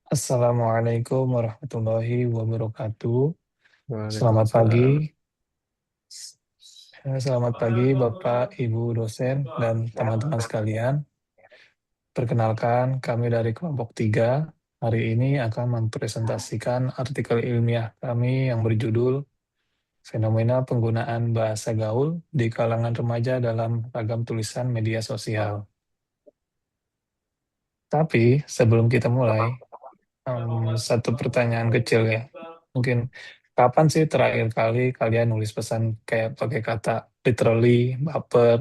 Assalamualaikum warahmatullahi wabarakatuh. Selamat pagi, Waalaikumsalam. selamat pagi Bapak, Ibu dosen, dan teman-teman sekalian. Perkenalkan, kami dari kelompok 3 hari ini akan mempresentasikan artikel ilmiah kami yang berjudul Fenomena Penggunaan Bahasa Gaul di Kalangan Remaja dalam Ragam Tulisan Media Sosial. Tapi sebelum kita mulai, satu pertanyaan kecil ya. Mungkin kapan sih terakhir kali kalian nulis pesan kayak pakai kata literally, baper,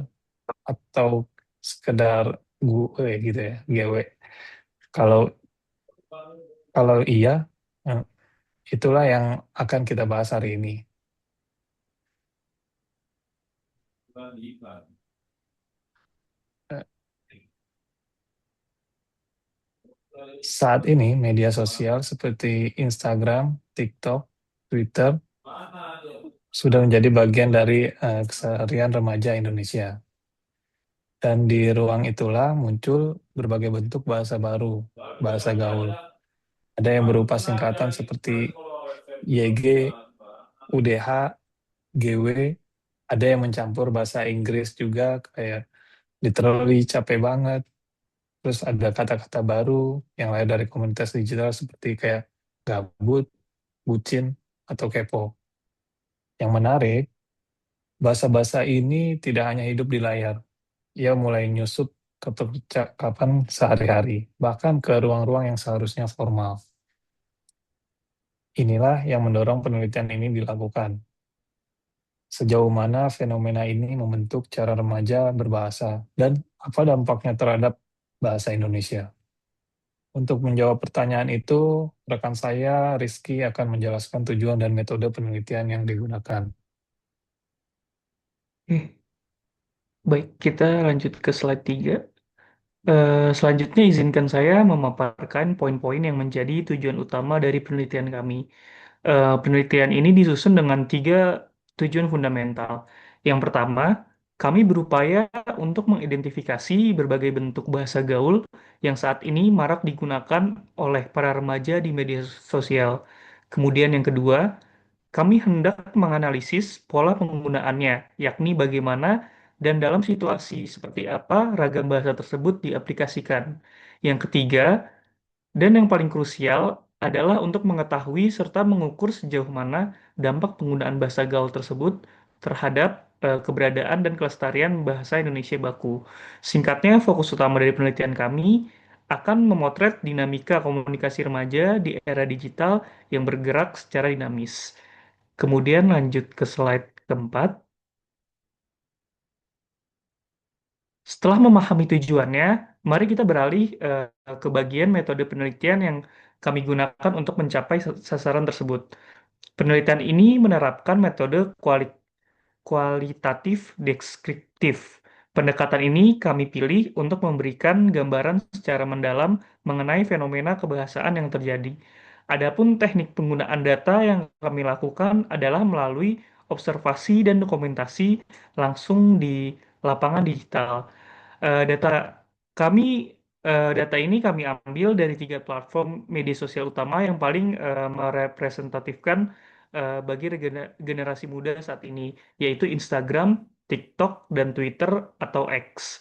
atau sekedar gue gitu ya, GW. Kalau kalau iya, eh, itulah yang akan kita bahas hari ini. Eh, Saat ini media sosial seperti Instagram, TikTok, Twitter sudah menjadi bagian dari keseharian remaja Indonesia. Dan di ruang itulah muncul berbagai bentuk bahasa baru, bahasa gaul. Ada yang berupa singkatan seperti YG, UDH, GW, ada yang mencampur bahasa Inggris juga kayak literally capek banget. Terus ada kata-kata baru yang lahir dari komunitas digital seperti kayak gabut, bucin, atau kepo. Yang menarik, bahasa-bahasa ini tidak hanya hidup di layar, ia mulai nyusup ke percakapan sehari-hari, bahkan ke ruang-ruang yang seharusnya formal. Inilah yang mendorong penelitian ini dilakukan. Sejauh mana fenomena ini membentuk cara remaja berbahasa dan apa dampaknya terhadap bahasa Indonesia. Untuk menjawab pertanyaan itu, rekan saya Rizky akan menjelaskan tujuan dan metode penelitian yang digunakan. Oke, baik, kita lanjut ke slide 3. Selanjutnya izinkan saya memaparkan poin-poin yang menjadi tujuan utama dari penelitian kami. Penelitian ini disusun dengan 3 tujuan fundamental. Yang pertama, kami berupaya untuk mengidentifikasi berbagai bentuk bahasa gaul yang saat ini marak digunakan oleh para remaja di media sosial. Kemudian yang kedua, kami hendak menganalisis pola penggunaannya, yakni bagaimana dan dalam situasi seperti apa ragam bahasa tersebut diaplikasikan. Yang ketiga, dan yang paling krusial adalah untuk mengetahui serta mengukur sejauh mana dampak penggunaan bahasa gaul tersebut terhadap keberadaan dan kelestarian bahasa Indonesia baku. Singkatnya, fokus utama dari penelitian kami akan memotret dinamika komunikasi remaja di era digital yang bergerak secara dinamis. Kemudian lanjut ke slide keempat. Setelah memahami tujuannya, mari kita beralih ke bagian metode penelitian yang kami gunakan untuk mencapai sasaran tersebut. Penelitian ini menerapkan metode kualitatif deskriptif. Pendekatan ini kami pilih untuk memberikan gambaran secara mendalam mengenai fenomena kebahasaan yang terjadi. Adapun teknik penggunaan data yang kami lakukan adalah melalui observasi dan dokumentasi langsung di lapangan digital. Data kami data ini kami ambil dari 3 platform media sosial utama yang paling merepresentatifkan bagi generasi muda saat ini, yaitu Instagram, TikTok, dan Twitter atau X.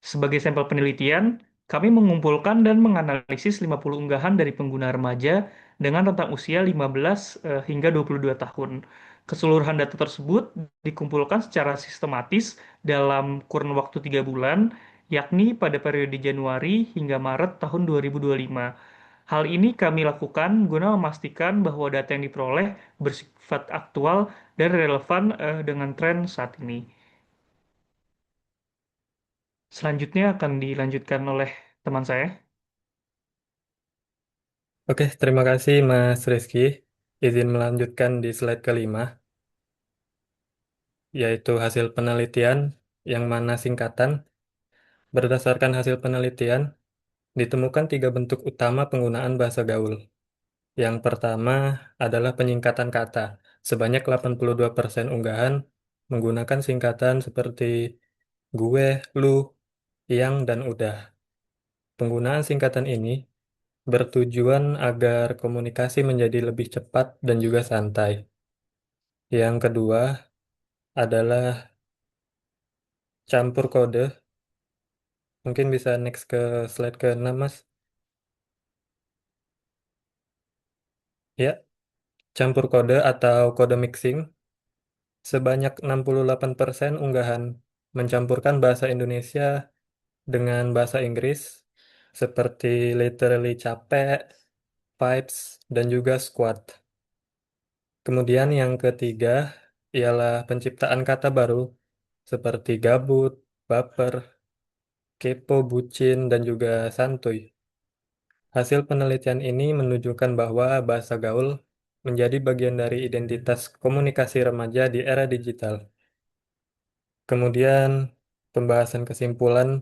Sebagai sampel penelitian, kami mengumpulkan dan menganalisis 50 unggahan dari pengguna remaja dengan rentang usia 15 hingga 22 tahun. Keseluruhan data tersebut dikumpulkan secara sistematis dalam kurun waktu 3 bulan, yakni pada periode Januari hingga Maret tahun 2025. Hal ini kami lakukan guna memastikan bahwa data yang diperoleh bersifat aktual dan relevan dengan tren saat ini. Selanjutnya akan dilanjutkan oleh teman saya. Oke, terima kasih Mas Rizky. Izin melanjutkan di slide kelima, yaitu hasil penelitian yang mana singkatan. Berdasarkan hasil penelitian, ditemukan 3 bentuk utama penggunaan bahasa gaul. Yang pertama adalah penyingkatan kata. Sebanyak 82% unggahan menggunakan singkatan seperti gue, lu, yang, dan udah. Penggunaan singkatan ini bertujuan agar komunikasi menjadi lebih cepat dan juga santai. Yang kedua adalah campur kode. Mungkin bisa next ke slide ke-6, Mas. Ya, campur kode atau kode mixing. Sebanyak 68% unggahan mencampurkan bahasa Indonesia dengan bahasa Inggris seperti literally capek, vibes, dan juga squad. Kemudian yang ketiga ialah penciptaan kata baru seperti gabut, baper, kepo, bucin, dan juga santuy. Hasil penelitian ini menunjukkan bahwa bahasa gaul menjadi bagian dari identitas komunikasi remaja di era digital. Kemudian pembahasan kesimpulan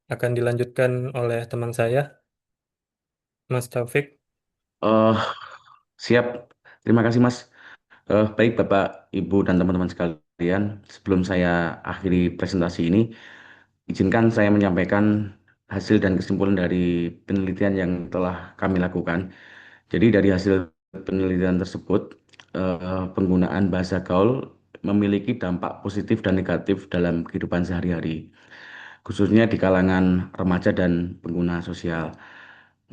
akan dilanjutkan oleh teman saya, Mas Taufik. Eh, siap. Terima kasih, Mas. Baik, Bapak, Ibu, dan teman-teman sekalian. Sebelum saya akhiri presentasi ini, izinkan saya menyampaikan hasil dan kesimpulan dari penelitian yang telah kami lakukan. Jadi dari hasil penelitian tersebut, penggunaan bahasa gaul memiliki dampak positif dan negatif dalam kehidupan sehari-hari, khususnya di kalangan remaja dan pengguna sosial.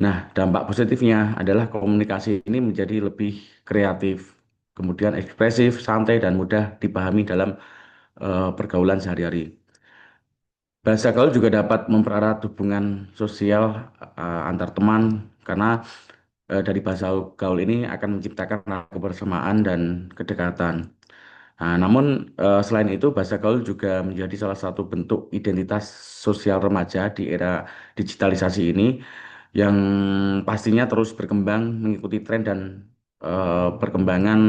Nah, dampak positifnya adalah komunikasi ini menjadi lebih kreatif, kemudian ekspresif, santai, dan mudah dipahami dalam pergaulan sehari-hari. Bahasa gaul juga dapat mempererat hubungan sosial antar teman karena dari bahasa gaul ini akan menciptakan kebersamaan dan kedekatan. Nah, namun selain itu bahasa gaul juga menjadi salah satu bentuk identitas sosial remaja di era digitalisasi ini yang pastinya terus berkembang mengikuti tren dan perkembangan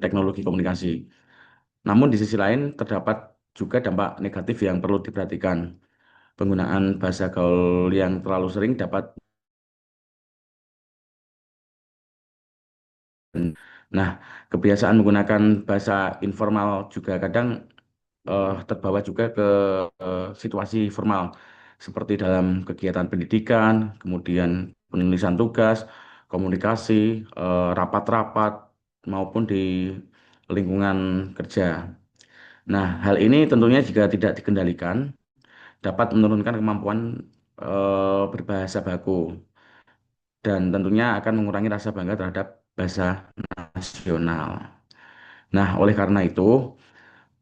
teknologi komunikasi. Namun di sisi lain terdapat juga dampak negatif yang perlu diperhatikan. Penggunaan bahasa gaul yang terlalu sering dapat. Nah, kebiasaan menggunakan bahasa informal juga kadang terbawa juga ke situasi formal, seperti dalam kegiatan pendidikan, kemudian penulisan tugas, komunikasi, rapat-rapat, maupun di lingkungan kerja. Nah, hal ini tentunya jika tidak dikendalikan, dapat menurunkan kemampuan berbahasa baku dan tentunya akan mengurangi rasa bangga terhadap bahasa nasional. Nah, oleh karena itu,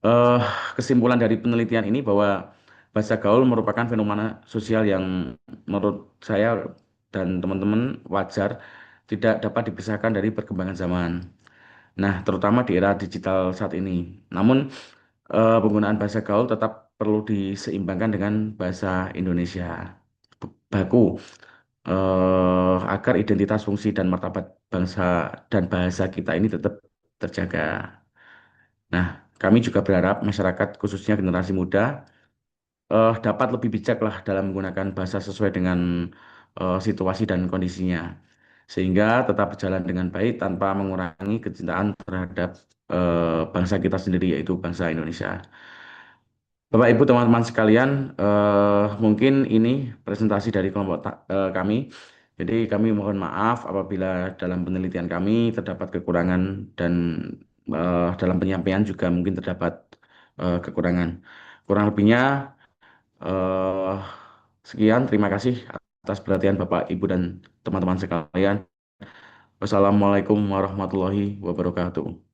eh, kesimpulan dari penelitian ini bahwa bahasa gaul merupakan fenomena sosial yang menurut saya dan teman-teman wajar tidak dapat dipisahkan dari perkembangan zaman. Nah, terutama di era digital saat ini. Namun, penggunaan bahasa gaul tetap perlu diseimbangkan dengan bahasa Indonesia baku agar identitas fungsi dan martabat bangsa dan bahasa kita ini tetap terjaga. Nah, kami juga berharap masyarakat khususnya generasi muda dapat lebih bijak lah dalam menggunakan bahasa sesuai dengan situasi dan kondisinya, sehingga tetap berjalan dengan baik tanpa mengurangi kecintaan terhadap bangsa kita sendiri, yaitu bangsa Indonesia. Bapak, Ibu, teman-teman sekalian, mungkin ini presentasi dari kelompok kami. Jadi kami mohon maaf apabila dalam penelitian kami terdapat kekurangan dan dalam penyampaian juga mungkin terdapat kekurangan. Kurang lebihnya eh, sekian, terima kasih atas perhatian Bapak, Ibu, dan teman-teman sekalian. Wassalamualaikum warahmatullahi wabarakatuh.